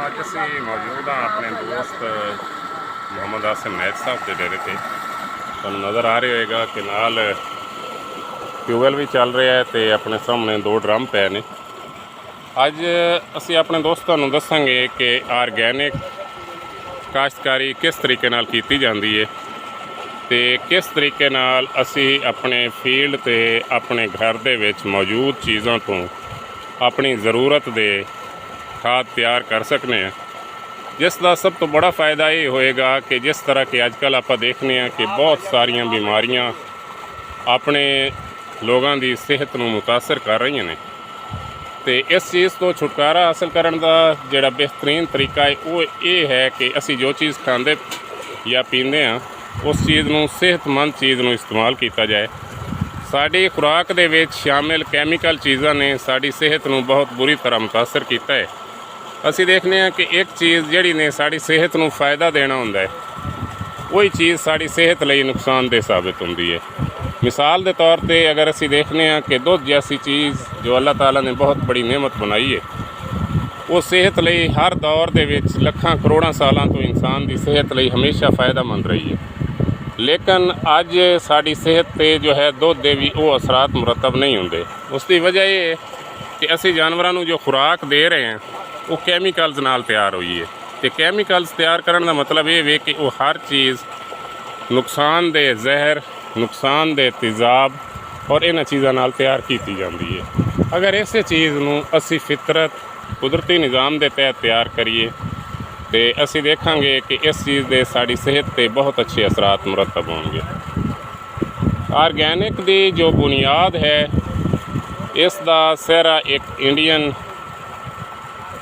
अज असी मौजूद हाँ अपने दोस्त मोहम्मद आसिम नैद साहब के डेरे से। तुहानूं नज़र आ रहा होएगा कि नाल ट्यूबवैल भी चल रहा है तो अपने सामने दो ड्रम पे ने। अज असी अपने दोस्तों नूं दसांगे कि आर्गैनिक काश्तकारी किस तरीके नाल कीती जाती है तो किस तरीके नाल असी अपने फील्ड ते अपने घर दे विच मौजूद चीज़ों तो अपनी ज़रूरत दे खाद तैयार कर सकते हैं। जिसका सब तो बड़ा फ़ायदा ये होएगा कि जिस तरह के अजकल आप देखने कि बहुत सारिया बीमारियां अपने लोगों की सेहत को मुतासर कर रही हैं तो इस चीज़ तो छुटकारा हासिल करने का जोड़ा बेहतरीन तरीका है वो ये है कि असी जो चीज़ खाते या पीते हैं उस चीज़ को सेहतमंद चीज़ को इस्तेमाल किया जाए। साड़ी खुराक दे विच शामिल कैमिकल चीज़ों ने साड़ी सेहत को बहुत बुरी तरह मुतासर किया है। असी देखने कि एक चीज़ जिहड़ी ने साड़ी सेहत को फ़ायदा देना हुंदा है वही चीज़ साड़ी सेहत लई नुकसानदेह साबित होंदी है। मिसाल के तौर पर अगर असी देखने कि दुध जैसी चीज़ जो अल्लाह ताला ने बहुत बड़ी नेमत बनाई है वो सेहत लई हर दौर दे विच लखां करोड़ां सालों तो इंसान की सेहत लई हमेशा फ़ायदेमंद रही है। लेकिन अज साड़ी सेहत पर जो है दुध दे भी वो असरात मुरतब नहीं होंगे। उसकी वजह यह है कि असी जानवरों को जो खुराक दे रहे हैं वो कैमिकल्स नाल तैयार हुई है तो कैमिकल्स तैयार करने का मतलब ये है कि वो हर चीज़ नुकसानदेह जहर नुकसानदेह तेज़ाब और इन्हां चीज़ों नाल तैयार की जाती है। अगर इस चीज़ को असी फितरत कुदरती निज़ाम के तहत तैयार करिए तो असी देखांगे कि इस चीज़ के साड़ी सेहत पर बहुत अच्छे असरात मुरतब होंगे। आर्गैनिक की जो बुनियाद है इसका सहरा एक इंडियन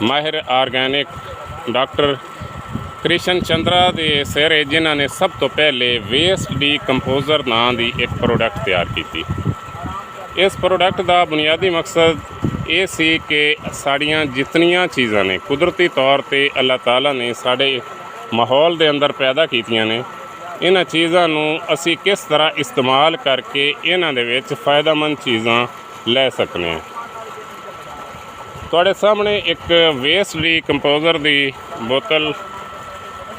माहिर आर्गैनिक डॉक्टर कृष्ण चंद्रा के सहरे जिन्होंने सब तो पहले वेस्ट डीकंपोजर नाम की एक प्रोडक्ट तैयार की। इस प्रोडक्ट का बुनियादी मकसद ये सी कि साड़ियाँ जितनियाँ चीज़ां ने कुदरती तौर पर अल्लाह ताला ने साढ़े माहौल के अंदर पैदा कीतियां ने इन्हां चीज़ों को असी किस तरह इस्तेमाल करके इन्हां दे विच फ़ायदेमंद चीज़ां लै सकने हैं। तुहाडे सामने एक वेस्ट डीकंपोजर की बोतल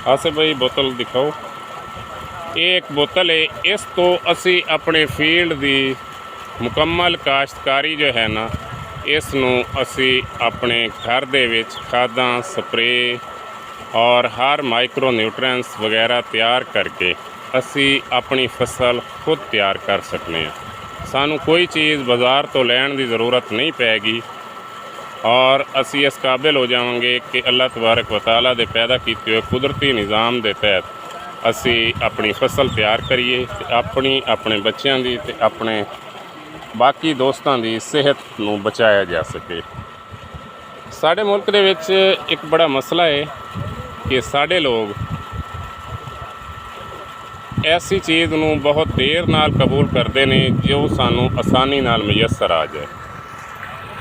आसे भाई बोतल दिखाओ। ये एक बोतल है। इस तो असी अपने फील्ड की मुकम्मल काश्तकारी जो है ना इसनों असी अपने घर दे विच खादां स्प्रे और हर माइक्रो न्यूट्रेंट्स वगैरह तैयार करके असी अपनी फसल खुद तैयार कर सकते हैं। सानू कोई चीज़ बाज़ार तो लैण की ज़रूरत नहीं पैगी और असी इस काबिल हो जाएंगे कि अल्लाह तबारक व तआला दे पैदा किए हुए कुदरती निज़ाम के तहत असी अपनी फसल तैयार करिए अपनी अपने बच्चों की ते अपने बाकी दोस्तों की सेहत को बचाया जा सके। साढ़े मुल्क दे विच एक बड़ा मसला है कि साढ़े लोग ऐसी चीज़ को बहुत देर नाल कबूल करते हैं जो सानू आसानी नाल मैसर आ जाए।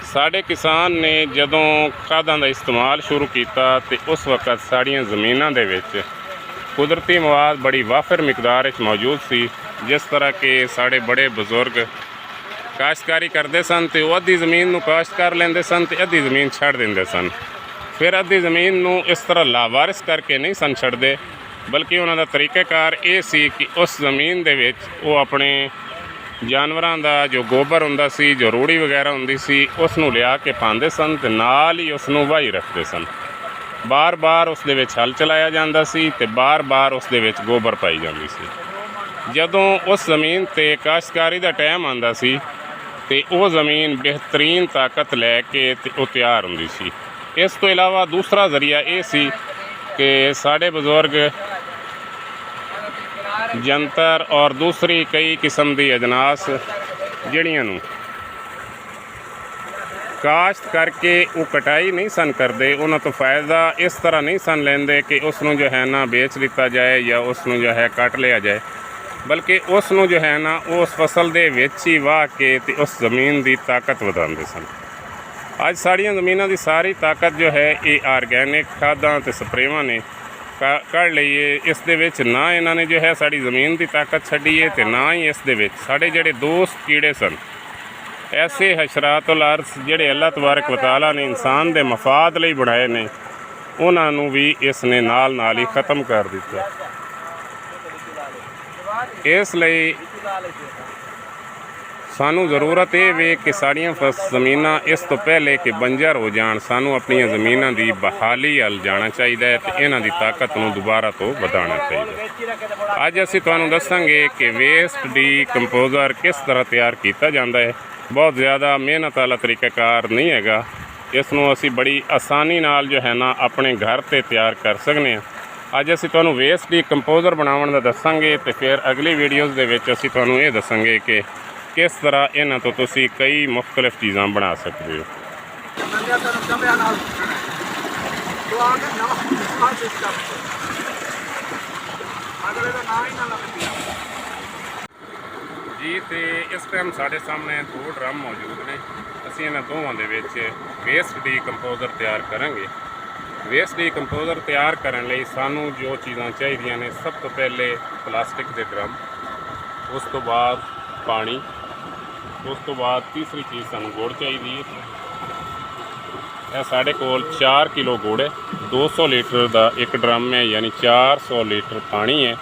साढ़े किसान ने जदों खादां का इस्तेमाल शुरू किया तो उस वक्त साड़ियाँ ज़मीनों के विच कुदरती मवाद बड़ी वाफिर मिकदार मौजूद सी। जिस तरह के साढ़े बड़े बुजुर्ग काश्तकारी करते सन तो अद्धी ज़मीन को काश्त कर लेंदे सन तो अद्धी ज़मीन छड़ देंदे सन। फिर अद्धी ज़मीन को इस तरह लावारिस करके नहीं सन छड़दे बल्कि उन्होंने तरीक़ेकार ये सी कि उस ज़मीन दे विच वो अपने जानवरों का जो गोबर हुंदा सी जो रूड़ी वगैरह हुंदी सी उसनूं लिया के पांदे सन ते नाल ही उसनूं वाही रखते सन। बार बार उस दे विच हल चलाया जाता सी ते बार बार उस दे विच गोबर पाई जाती सी। जदों उस ज़मीन ते काश्तकारी का टाइम आंदा सी ते वो ज़मीन बेहतरीन ताकत लैके वो तैयार होंदी सी। इस तो इलावा दूसरा ज़रिया ये सी कि साढ़े बुजुर्ग जंतर और दूसरी कई किस्म की अजनास जड़ियां नूं काश्त करके वो कटाई नहीं सन करते उन्होंने तो फ़ायदा इस तरह नहीं सन लेंदे कि उसनों जो है ना बेच लिता जाए या उसनों जो है कट लिया जाए बल्कि उसनों जो है ना उस फसल दे विच ही वाह के ते उस ज़मीन की ताकत वधांदे सन। अज साड़ियाँ ज़मीनों की सारी ताकत जो है ये आर्गैनिक खादां ते स्प्रेवां ने कढ़ लईए। इस दे विच ना इन्होंने जो है साड़ी ज़मीन की ताकत छड्डी है तो ना ही इस दे विच साढ़े जिहड़े दोस्त कीड़े सन ऐसे हशरातुल अर्ज़ जिहड़े अल्लाह तबारक व तआला ने इंसान के मफाद लई बनाए ने ਉਹਨਾਂ ਨੂੰ ਵੀ ਇਸ ਨੇ ਨਾਲ ਹੀ ਖਤਮ ਕਰ ਦਿੱਤਾ। ਇਸ ਲਈ ਸਾਨੂੰ ਜ਼ਰੂਰਤ ਇਹ ਵੇ ਕਿ ਸਾਡੀਆਂ ਜ਼ਮੀਨਾਂ ਇਸ ਤੋਂ ਪਹਿਲੇ ਕਿ ਬੰਜਰ ਹੋ ਜਾਣ, ਸਾਨੂੰ ਆਪਣੀਆਂ ਜ਼ਮੀਨਾਂ ਦੀ ਬਹਾਲੀ ਵੱਲ ਜਾਣਾ ਚਾਹੀਦਾ ਹੈ ਤੇ ਇਹਨਾਂ ਦੀ ਤਾਕਤ ਨੂੰ ਦੁਬਾਰਾ ਤੋਂ ਵਧਾਉਣਾ ਚਾਹੀਦਾ। ਅੱਜ ਅਸੀਂ ਤੁਹਾਨੂੰ ਦੱਸਾਂਗੇ ਕਿ ਵੇਸਟ ਡੀਕੰਪੋਜ਼ਰ ਕਿਸ ਤਰ੍ਹਾਂ ਤਿਆਰ ਕੀਤਾ ਜਾਂਦਾ ਹੈ। ਬਹੁਤ ਜ਼ਿਆਦਾ ਮਿਹਨਤ ਵਾਲਾ ਤਰੀਕਾਕਾਰ ਨਹੀਂ ਹੈਗਾ। ਇਸ ਨੂੰ ਅਸੀਂ ਬੜੀ ਆਸਾਨੀ ਨਾਲ ਜੋ ਹੈ ਨਾ ਆਪਣੇ ਘਰ 'ਤੇ ਤਿਆਰ ਕਰ ਸਕਦੇ ਹਾਂ। ਅੱਜ ਅਸੀਂ ਤੁਹਾਨੂੰ ਵੇਸਟ ਡੀਕੰਪੋਜ਼ਰ ਬਣਾਉਣ ਦਾ ਦੱਸਾਂਗੇ ਤੇ ਫਿਰ ਅਗਲੀ ਵੀਡੀਓਜ਼ ਦੇ ਵਿੱਚ ਅਸੀਂ ਤੁਹਾਨੂੰ ਇਹ ਦੱਸਾਂਗੇ ਕਿ ਕਿਸ ਤਰ੍ਹਾਂ ਇਹਨਾਂ ਤੋਂ ਤੁਸੀਂ ਕਈ ਮੁਖਤਲਿਫ ਚੀਜ਼ਾਂ ਬਣਾ ਸਕਦੇ ਹੋ। ਜੀ ਤੇ ਇਸ ਟਾਈਮ ਸਾਡੇ ਸਾਹਮਣੇ 2 ਡਰਮ ਮੌਜੂਦ ਨੇ। ਅਸੀਂ ਇਹਨਾਂ ਦੋਵਾਂ ਦੇ ਵਿੱਚ ਵੇਸਟ ਡੀਕੰਪੋਜ਼ਰ ਤਿਆਰ ਕਰਾਂਗੇ। ਵੇਸਟ ਡੀਕੰਪੋਜ਼ਰ ਤਿਆਰ ਕਰਨ ਲਈ ਸਾਨੂੰ ਜੋ ਚੀਜ਼ਾਂ ਚਾਹੀਦੀਆਂ ਨੇ, ਸਭ ਤੋਂ ਪਹਿਲੇ ਪਲਾਸਟਿਕ ਦੇ ਡਰਮ, ਉਸ ਤੋਂ ਬਾਅਦ ਪਾਣੀ, ਉਸ ਤੋਂ ਬਾਅਦ ਤੀਸਰੀ ਚੀਜ਼ ਸਾਨੂੰ ਗੁੜ ਚਾਹੀਦੀ ਹੈ। ਇਹ ਸਾਡੇ ਕੋਲ 4 ਕਿਲੋ ਗੁੜ ਹੈ, 200 ਲੀਟਰ ਦਾ ਇੱਕ ਡਰਮ ਹੈ, ਯਾਨੀ 400 ਲੀਟਰ ਪਾਣੀ ਹੈ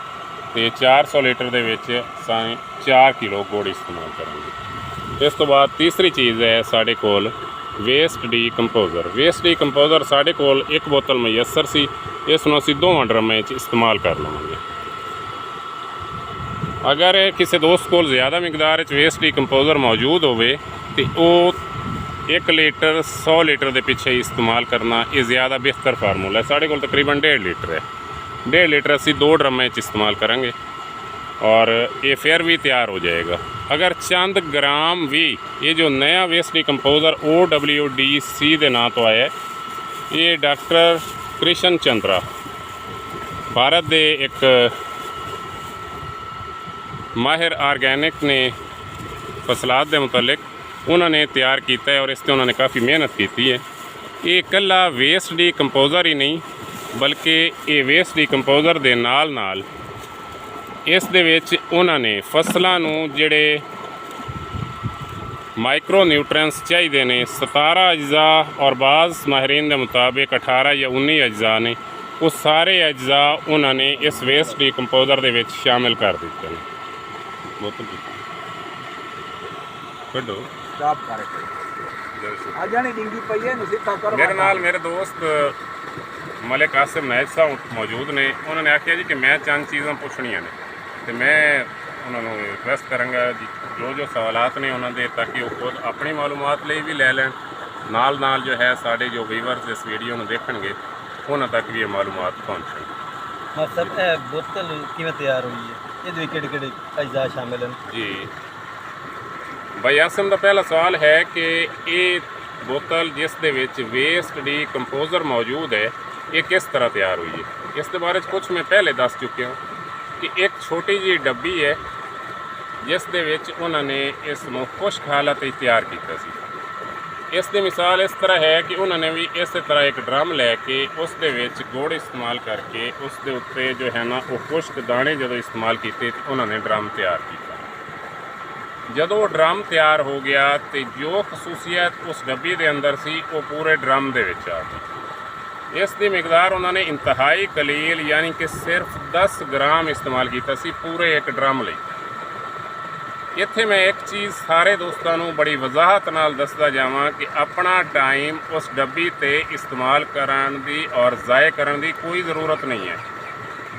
ਤੇ 400 ਲੀਟਰ ਦੇ ਵਿੱਚ ਅਸੀਂ 4 ਕਿਲੋ ਗੁੜ ਇਸਤੇਮਾਲ ਕਰਾਂਗੇ। ਇਸ ਤੋਂ ਬਾਅਦ ਤੀਸਰੀ ਚੀਜ਼ ਹੈ ਸਾਡੇ ਕੋਲ ਵੇਸਟ ਡੀਕੰਪੋਜ਼ਰ। ਵੇਸਟ ਡੀਕੰਪੋਜ਼ਰ ਸਾਡੇ ਕੋਲ ਇੱਕ ਬੋਤਲ ਮੁਯੱਸਰ ਸੀ, ਇਸ ਨੂੰ ਅਸੀਂ ਦੋਵਾਂ ਡਰਮਾਂ 'ਚ ਇਸਤੇਮਾਲ ਕਰ ਲਵਾਂਗੇ। अगर किसी दोस्त को ज़्यादा मिकदार वेस्ट ਡੀਕੰਪੋਜ਼ਰ मौजूद होवे तो वह 1 लीटर 100 लीटर के पिछे इस्तेमाल करना ये ज़्यादा बेहतर फार्मूला है। साढ़े को तकरीबन 1.5 लीटर है। 1.5 लीटर असी 2 ड्रमें इस्तेमाल करांगे और ये फिर भी तैयार हो जाएगा। अगर चंद ग्राम भी ये जो नया वेस्ट ਡੀਕੰਪੋਜ਼ਰ OWDC के नाम तो आया है, ये डॉक्टर कृष्ण चंद्रा भारत के एक माहिर आर्गैनिक ने फसलात के मुतलिक उन्होंने तैयार किया है और इस पर उन्होंने काफ़ी मेहनत की है। ये कला वेस्ट ਡੀਕੰਪੋਜ਼ਰ ही नहीं बल्कि ये वेस्ट ਡੀਕੰਪੋਜ਼ਰ के नाल इस दे विच उन्होंने फसलों नूं जिहड़े माइक्रो न्यूट्रेंस चाहिए ने 17 अज्जा और बाज़ माहरीन के मुताबिक 18 या 19 अज्जा ने, वो सारे अज्जा उन्होंने इस वेस्ट ਡੀਕੰਪੋਜ਼ਰ के विच शामिल कर दिते हैं। बोतल कड्डो मेरे नाल मेरे दोस्त मलिक कासिम नायक साहब मौजूद ने। उन्होंने आख्या जी कि मैं चंद चीज़ां पुछनियां ने तो मैं उन्होंने रिक्वेस्ट करांगा जी जो सवालात ने उन्होंने, ताकि वो खुद अपनी मालूमात लिए भी लै लैन, नाल जो है साढ़े जो व्यूअर्स इस वीडियो में देखेंगे उन्होंने तक भी ये मालूमात पहुँचें। मतलब बोतल किवें तैयार हुई है, ये किहड़े अज्जा शामिल हैं? जी भाई आसम का पहला सवाल है कि ये बोतल जिस दे विच वेस्ट ਡੀਕੰਪੋਜ਼ਰ मौजूद है ये किस तरह तैयार हुई है। इस बारे कुछ मैं पहले दस चुके हूँ कि एक छोटी जी डब्बी है जिस दे विच उन्होंने इसनूं खुश्क हालत तैयार किया सी। इस दी मिसाल इस तरह है कि उन्होंने भी इस तरह एक ड्रम लैके उस दे विच गुड़ इस्तेमाल करके उस दे उत्ते जो है ना वो खुश्क दाने जो इस्तेमाल किए तो उन्होंने ड्रम तैयार किया। जदों ड्रम तैयार हो गया तो जो खसूसियत उस डब्बी के अंदर सी वो पूरे ड्रम दे विच आ गई। इस दी मिकदार उन्होंने इंतहाई कलील यानी कि सिर्फ 10 ग्राम इस्तेमाल किया सी पूरे एक ड्रम लई। इत्थे मैं एक चीज़ सारे दोस्तों को बड़ी वजाहत नाल दसदा जावां कि अपना टाइम उस डब्बी ते इस्तेमाल करन दी और ज़ाय करन दी कोई ज़रूरत नहीं है।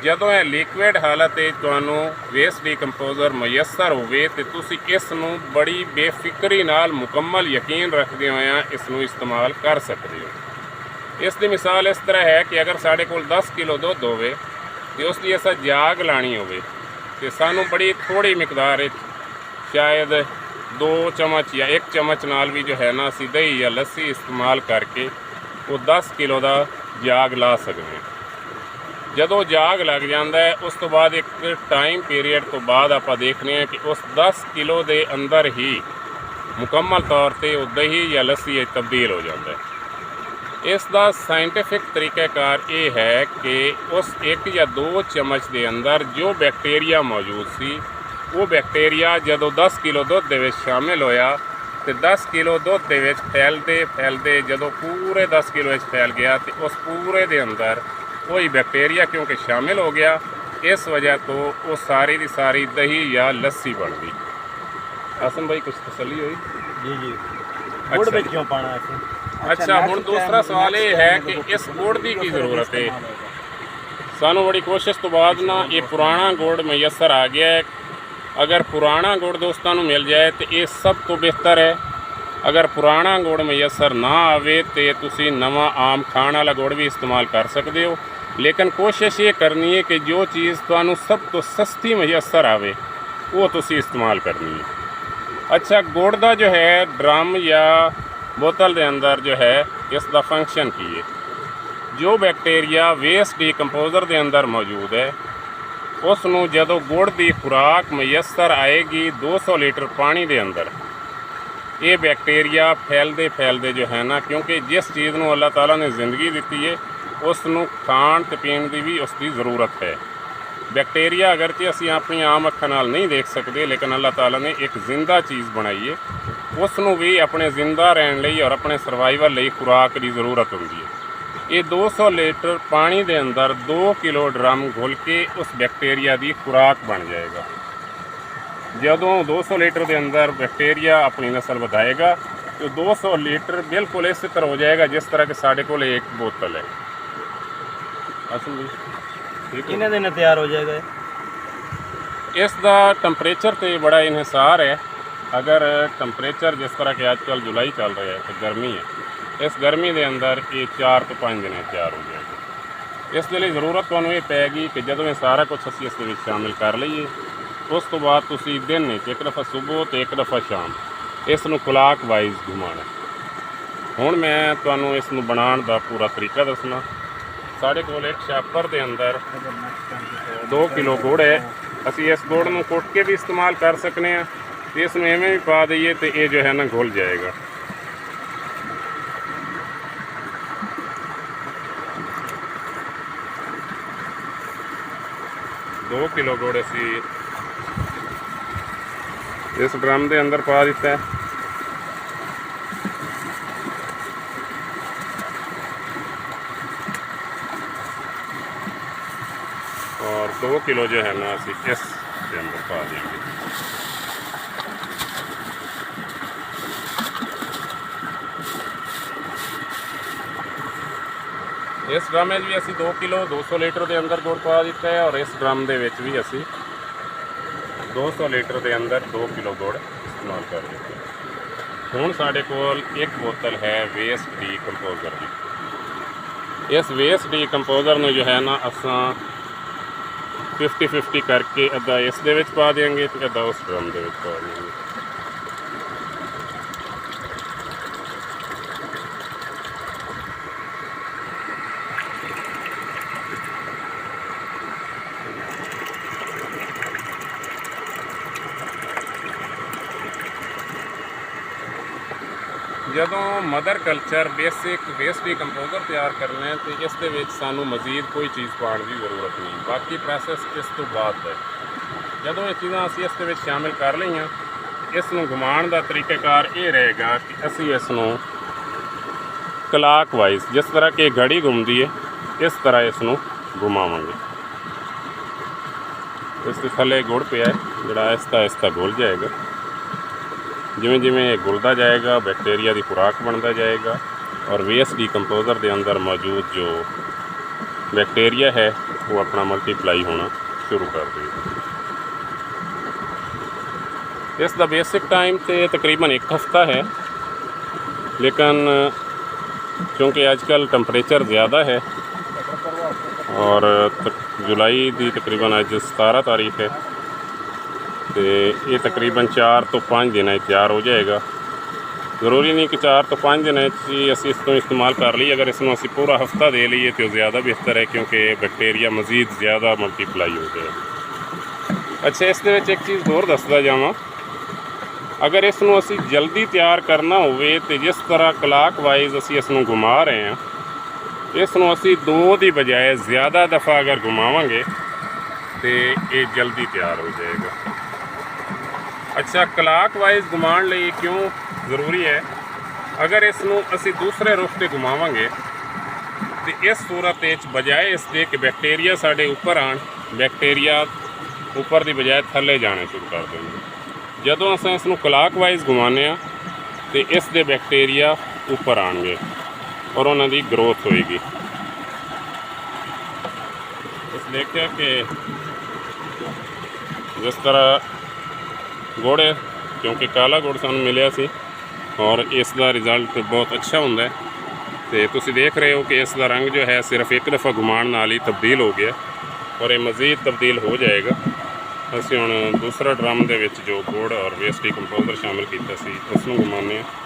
जदों यह लिक्विड हालत तुहानूं वेस्ट ਡੀਕੰਪੋਜ਼ਰ मुयसर होवे ते तुसीं इस नूं बड़ी बेफिक्री नाल मुकम्मल यकीन रखदे होया इसनूं इस्तेमाल कर सकते हो। इस दी मिसाल इस तरह है कि अगर साढ़े कोल 10 किलो दुध होवे ते उसकी असां जाग लानी होवे ते सानूं बड़ी थोड़ी मिकदार शायद 2 चम्मच या 1 चम्मच नाल भी जो है ना असीं दही या लस्सी इस्तेमाल करके वो 10 किलो का जाग ला सकते हैं। जदों जाग लग जाता है उस तो बाद एक टाइम पीरीयड तो बाद आप देखने हैं कि उस 10 किलो के अंदर ही मुकम्मल तौर पर वो दही या लस्सी तब्दील हो जाता है। इसका साइंटिफिक तरीक़ाकार ये है कि उस 1 या 2 चम्मच के अंदर जो बैक्टीरिया मौजूद सी वो बैक्टीरिया जदों 10 किलो दुध दे विच शामिल होया ਤੇ 10 ਕਿਲੋ ਦੁੱਧ ਦੇ ਵਿੱਚ ਫੈਲਦੇ ਜਦੋਂ ਪੂਰੇ 10 ਕਿਲੋ ਵਿੱਚ ਫੈਲ ਗਿਆ ਤੇ ਉਸ ਪੂਰੇ ਦੇ ਅੰਦਰ ਕੋਈ ਬੈਕਟੀਰੀਆ ਕਿਉਂਕਿ ਸ਼ਾਮਿਲ ਹੋ ਗਿਆ, ਇਸ ਵਜ੍ਹਾ ਤੋਂ ਉਹ ਸਾਰੀ ਦੀ ਸਾਰੀ ਦਹੀਂ ਜਾਂ ਲੱਸੀ ਬਣ ਗਈ। ਆਸਮ ਭਾਈ ਕੁਝ ਤਸੱਲੀ ਹੋਈ? जी जी गुड़ में क्यों पाना है? ਅੱਛਾ, ਹੁਣ ਦੂਸਰਾ ਸਵਾਲ ਇਹ ਹੈ ਕਿ ਇਸ ਗੁੜ ਦੀ ਕੀ ਜ਼ਰੂਰਤ ਹੈ। ਸਾਨੂੰ ਬੜੀ ਕੋਸ਼ਿਸ਼ ਤੋਂ ਬਾਅਦ ਨਾ ਇਹ ਪੁਰਾਣਾ ਗੁੜ ਮਯਸਰ ਆ ਗਿਆ ਹੈ। ਅਗਰ ਪੁਰਾਣਾ ਗੁੜ ਦੋਸਤਾਂ ਨੂੰ ਮਿਲ ਜਾਏ ਤਾਂ ਇਹ ਸਭ ਤੋਂ ਬਿਹਤਰ ਹੈ। ਅਗਰ ਪੁਰਾਣਾ ਗੁੜ ਮਯਸਰ ਨਾ ਆਵੇ ਤੇ ਤੁਸੀਂ ਨਵਾਂ ਆਮ ਖਾਣ ਵਾਲਾ ਗੁੜ ਵੀ ਇਸਤੇਮਾਲ ਕਰ ਸਕਦੇ ਹੋ, ਲੇਕਿਨ ਕੋਸ਼ਿਸ਼ ਇਹ ਕਰਨੀ ਹੈ ਕਿ ਜੋ ਚੀਜ਼ ਤੁਹਾਨੂੰ ਸਭ ਤੋਂ ਸਸਤੀ ਮਯਸਰ ਆਵੇ ਉਹ ਤੁਸੀਂ ਇਸਤੇਮਾਲ ਕਰਨੀ ਹੈ। अच्छा, गुड़ का जो है ड्रम या बोतल के अंदर जो है इसका फंक्शन की है, जो बैक्टीरिया वेस्ट डिकंपोजर के अंदर मौजूद है उसनों जदों गुड़ की खुराक मयसर आएगी 200 लीटर पानी के अंदर, ये बैक्टीरिया फैलते जो है ना, क्योंकि जिस चीज़ को अल्लाह ताला ने जिंदगी दी है उसनों खाण ते पीण की भी उसकी ज़रूरत है। बैक्टीरिया अगरचे असी अपनी आम अखां नाल नहीं देख सकते, लेकिन अल्लाह ताला ने एक जिंदा चीज़ बनाई है, उसनों भी अपने जिंदा रहने लई और अपने सर्वाइवल लई खुराक की ज़रूरत होती है। ये 200 लीटर पानी के अंदर 2 किलो ड्रम घुल के उस बैक्टीरिया की खुराक बन जाएगा। जदों 200 लीटर के अंदर बैक्टीरिया अपनी नस्ल बढ़ाएगा तो 200 लीटर बिल्कुल इस तरह हो जाएगा जिस तरह के साढ़े को एक बोतल है। असल में कितने दिन तैयार हो जाएगा? इसका टंपरेचर तो बड़ा इन्हिसार है। अगर टंपरेचर जिस तरह के आजकल जुलाई चल रहा है तो गर्मी है, इस गर्मी के अंदर ये 4 तो 5 दिन तैयार हो जाएगा। इस लिए ज़रूरत तुहानूं ये पैगी कि जदों ये सारा कुछ असीं इस दे विच शामिल कर लईए, उस तो बाद तुसीं दिन एक दफ़ा सुबह तो एक दफ़ा शाम इसनूं क्लॉक वाइज घुमाना। हुण मैं तुहानूं इसनूं बनाउण दा पूरा तरीका दसना। साढ़े कोल एक छापर के अंदर 2 किलो गुड़ है। असी इस गुड़ को कुट के भी इस्तेमाल कर सकते हैं, इसमें इवें भी पा दईए तो ये जो है ना घुल जाएगा। दो किलो गुड़ असी इस ड्रम के अंदर पा दिता है। और 2 किलो जो है ना असी इस के अंदर पा देंगे। इस ड्रम में भी असी 2 किलो 200 लीटर के अंदर गुड़ पा दिता है, और इस ड्रम के विच भी असी 200 लीटर के अंदर 2 किलो गुड़ इस्तेमाल कर दिता है। हुण साडे कोल एक बोतल है वेस्ट डिकंपोजर की। इस वेस्ट डिकंपोजर में जो है ना असां 50-50 करके अद्धा इस दे विच पा देंगे तो अद्धा उस ड्रम दे विच पा देंगे। जदों mother culture basic waste decomposer तैयार करना है तो इस दे विच सानू मजीद कोई चीज़ पाने की ज़रूरत नहीं, बाकी प्रोसैस इस तो बाद है। जदों ये चीज़ां असीं इस दे विच शामिल कर लईआं, इसनूं घुमाउण दा तरीकाकार ये रहेगा कि असीं इसनूं क्लॉक वाइज जिस तरह की घड़ी घूमती है इस तरह इसनूं घुमावांगे। इस थल्ले गुड़ पिया है जिहड़ा आहिस्ता आहिस्ता घुल जाएगा। जिमें जिमें घुलता जाएगा बैक्टीरिया की खुराक बनता जाएगा, और वेस्ट डिकंपोजर के अंदर मौजूद जो बैक्टीरिया है वो अपना मल्टीप्लाई होना शुरू कर देगा। इसका बेसिक टाइम तो तकरीबन 1 हफ्ता है, लेकिन क्योंकि आजकल टंपरेचर ज़्यादा है और जुलाई की तकरीबन अज 17 तारीख है, तो ये तकरीबन 4 तो 5 दिन तैयार हो जाएगा। ज़रूरी नहीं कि 4 तो 5 दिन असी इसको इस्तेमाल कर लीए, अगर इसमें असी पूरा हफ्ता दे लीए तो ज़्यादा बेहतर है, क्योंकि बैक्टीरिया मज़ीद ज़्यादा मल्टीप्लाई हो जाएगा। अच्छा, इस एक चीज़ होर दसदा जावां, अगर इसनों असी जल्दी तैयार करना होवे तो जिस तरह क्लॉक वाइज असी इसनों घुमा रहे हैं, इसनों असी 2 की बजाय ज़्यादा दफ़ा अगर घुमावांगे तो ये जल्दी तैयार हो जाएगा। अच्छा, क्लॉक वाइज घुमाण लई क्यों ਜ਼ਰੂਰੀ ਹੈ। ਅਗਰ ਇਸ ਨੂੰ ਅਸੀਂ ਦੂਸਰੇ ਰੁੱਖ ਤੇ ਘੁਮਾਵਾਂਗੇ ਤੇ ਇਸ ਸੂਰਤ ਵਿੱਚ ਬਜਾਏ ਇਸ ਦੇ ਕਿ ਬੈਕਟੀਰੀਆ ਸਾਡੇ ਉੱਪਰ ਆਣ, ਬੈਕਟੀਰੀਆ ਉੱਪਰ ਦੀ ਬਜਾਏ ਥੱਲੇ ਜਾਣੇ ਸ਼ੁਰੂ ਕਰ ਦੇਣਗੇ। ਜਦੋਂ ਅਸੀਂ ਇਸ ਨੂੰ ਕਲਾਕਵਾਈਜ਼ ਘੁਮਾਉਂਦੇ ਹਾਂ ਤੇ ਇਸ ਦੇ ਬੈਕਟੀਰੀਆ ਉੱਪਰ ਆਣਗੇ ਔਰ ਉਹਨਾਂ ਦੀ ਗਰੋਥ ਹੋਏਗੀ। ਇਸ ਦੇਖਿਆ ਕਿ ਜਿਸ ਤਰ੍ਹਾਂ ਗੁੜ, ਕਿਉਂਕਿ ਕਾਲਾ ਗੁੜ ਸਾਨੂੰ ਮਿਲਿਆ ਸੀ ਔਰ ਇਸ ਦਾ ਰਿਜ਼ਲਟ ਬਹੁਤ ਅੱਛਾ ਹੁੰਦਾ ਹੈ। ਤੇ ਤੁਸੀਂ ਦੇਖ ਰਹੇ ਹੋ ਕਿ ਇਸ ਦਾ ਰੰਗ ਜੋ ਹੈ ਸਿਰਫ ਇੱਕ ਦਫਾ ਘੁਮਾਉਣ ਨਾਲ ਹੀ ਤਬਦੀਲ ਹੋ ਗਿਆ ਔਰ ਇਹ ਮਜ਼ੀਦ ਤਬਦੀਲ ਹੋ ਜਾਏਗਾ। ਅਸੀਂ ਹੁਣ ਦੂਸਰਾ ਡਰਮ ਦੇ ਵਿੱਚ ਜੋ ਗੁੜ ਔਰ ਵੇਸਟ ਡੀਕੰਪੋਜ਼ਰ ਸ਼ਾਮਿਲ ਕੀਤਾ ਸੀ ਉਸ ਨੂੰ ਘੁਮਾਉਂਦੇ ਹਾਂ।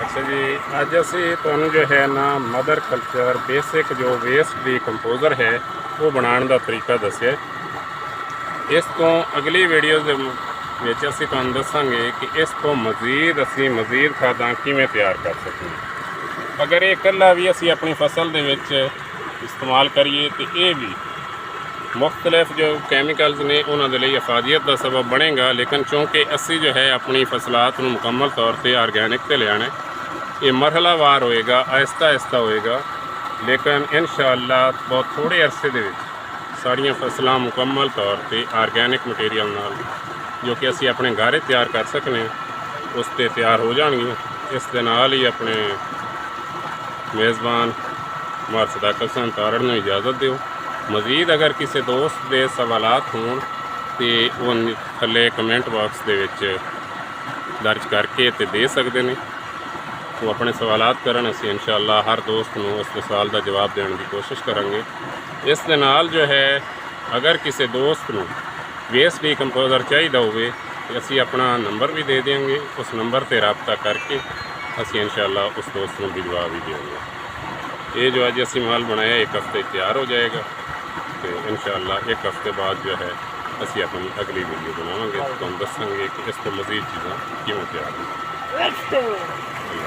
ਅੱਛਾ ਜੀ, ਅੱਜ ਅਸੀਂ ਤੁਹਾਨੂੰ ਜੋ ਹੈ ਨਾ ਮਦਰ ਕਲਚਰ ਬੇਸਿਕ ਜੋ ਵੇਸਟ ਡੀਕੰਪੋਜ਼ਰ ਹੈ ਉਹ ਬਣਾਉਣ ਦਾ ਤਰੀਕਾ ਦੱਸਿਆ। ਇਸ ਤੋਂ ਅਗਲੀ ਵੀਡੀਓ ਦੇ ਵਿੱਚ ਅਸੀਂ ਤੁਹਾਨੂੰ ਦੱਸਾਂਗੇ ਕਿ ਇਸ ਤੋਂ ਮਜ਼ੀਦ ਖਾਦਾਂ ਕਿਵੇਂ ਤਿਆਰ ਕਰ ਸਕਦੇ। ਅਗਰ ਇਹ ਇਕੱਲਾ ਵੀ ਅਸੀਂ ਆਪਣੀ ਫਸਲ ਦੇ ਵਿੱਚ ਇਸਤੇਮਾਲ ਕਰੀਏ ਤਾਂ ਇਹ ਵੀ ਮੁਖਤਲਿਫ ਜੋ ਕੈਮੀਕਲਸ ਨੇ ਉਹਨਾਂ ਦੇ ਲਈ ਅਫਾਦੀਅਤ ਦਾ ਸਬਬ ਬਣੇਗਾ। ਲੇਕਿਨ ਚੂँਕਿ ਅਸੀਂ ਜੋ ਹੈ ਆਪਣੀ ਫਸਲਾਤ ਨੂੰ ਮੁਕੰਮਲ ਤੌਰ 'ਤੇ ਆਰਗੈਨਿਕ 'ਤੇ ਲਿਆਣਾ, ਇਹ ਮਰਹਲਾਵਾਰ ਹੋਏਗਾ, ਆਹਿਸਤਾ ਹੋਏਗਾ। ਲੇਕਿਨ ਇਨਸ਼ਾਅੱਲਾ ਬਹੁਤ ਥੋੜ੍ਹੇ ਅਰਸੇ ਦੇ ਵਿੱਚ ਸਾਡੀਆਂ ਫਸਲਾਂ ਮੁਕੰਮਲ ਤੌਰ 'ਤੇ ਆਰਗੈਨਿਕ ਮਟੀਰੀਅਲ ਨਾਲ ਜੋ ਕਿ ਅਸੀਂ ਆਪਣੇ ਘਰ ਤਿਆਰ ਕਰ ਸਕਨੇ ਉਸ 'ਤੇ ਤਿਆਰ ਹੋ ਜਾਣਗੀਆਂ। ਇਸ ਦੇ ਨਾਲ ਹੀ ਆਪਣੇ ਮੇਜ਼ਬਾਨ ਮਾਰ ਸਦਾਕਤ ਹਸਨ ਤਾਰੜ ਨੂੰ ਇਜਾਜ਼ਤ ਦਿਓ। ਮਜ਼ੀਦ ਅਗਰ ਕਿਸੇ ਦੋਸਤ ਦੇ ਸਵਾਲਾਤ ਹੋਣ ਤੇ ਉਹ ਥੱਲੇ ਕਮੈਂਟ ਬਾਕਸ ਦੇ ਵਿੱਚ ਦਰਜ ਕਰਕੇ ਤੇ ਦੇ ਸਕਦੇ ਨੇ। ਉਹ ਆਪਣੇ ਸਵਾਲਾਤ ਕਰਨ, ਅਸੀਂ ਇਨਸ਼ਾਅੱਲਾ ਹਰ ਦੋਸਤ ਨੂੰ ਉਸ ਦੇ ਸਵਾਲ ਦਾ ਜਵਾਬ ਦੇਣ ਦੀ ਕੋਸ਼ਿਸ਼ ਕਰਾਂਗੇ। ਇਸ ਦੇ ਨਾਲ ਜੋ ਹੈ ਅਗਰ ਕਿਸੇ ਦੋਸਤ ਨੂੰ ਵੇਸਟ ਡੀਕੰਪੋਜ਼ਰ ਚਾਹੀਦਾ ਹੋਵੇ ਤਾਂ ਅਸੀਂ ਆਪਣਾ ਨੰਬਰ ਵੀ ਦੇ ਦੇਵਾਂਗੇ। ਉਸ ਨੰਬਰ 'ਤੇ ਰਾਬਤਾ ਕਰਕੇ ਅਸੀਂ ਇਨਸ਼ਾਅੱਲਾ ਉਸ ਦੋਸਤ ਨੂੰ ਭਿਜਵਾ ਵੀ ਦੇਵਾਂਗੇ। ਇਹ ਜੋ ਅੱਜ ਅਸੀਂ ਮਾਲ ਬਣਾਇਆ ਇੱਕ ਹਫ਼ਤੇ ਤਿਆਰ ਹੋ ਜਾਏਗਾ ਤੇ ਇਨਸ਼ਾਅੱਲਾ ਇੱਕ ਹਫ਼ਤੇ ਬਾਅਦ ਜੋ ਹੈ ਅਸੀਂ ਆਪਣੀ ਅਗਲੀ ਵੀਡੀਓ ਬਣਾਵਾਂਗੇ, ਤੁਹਾਨੂੰ ਦੱਸਾਂਗੇ ਕਿ ਇਸ ਤੋਂ ਮਜ਼ੀਦ ਚੀਜ਼ਾਂ ਕਿਵੇਂ ਤਿਆਰ ਹੋਣ।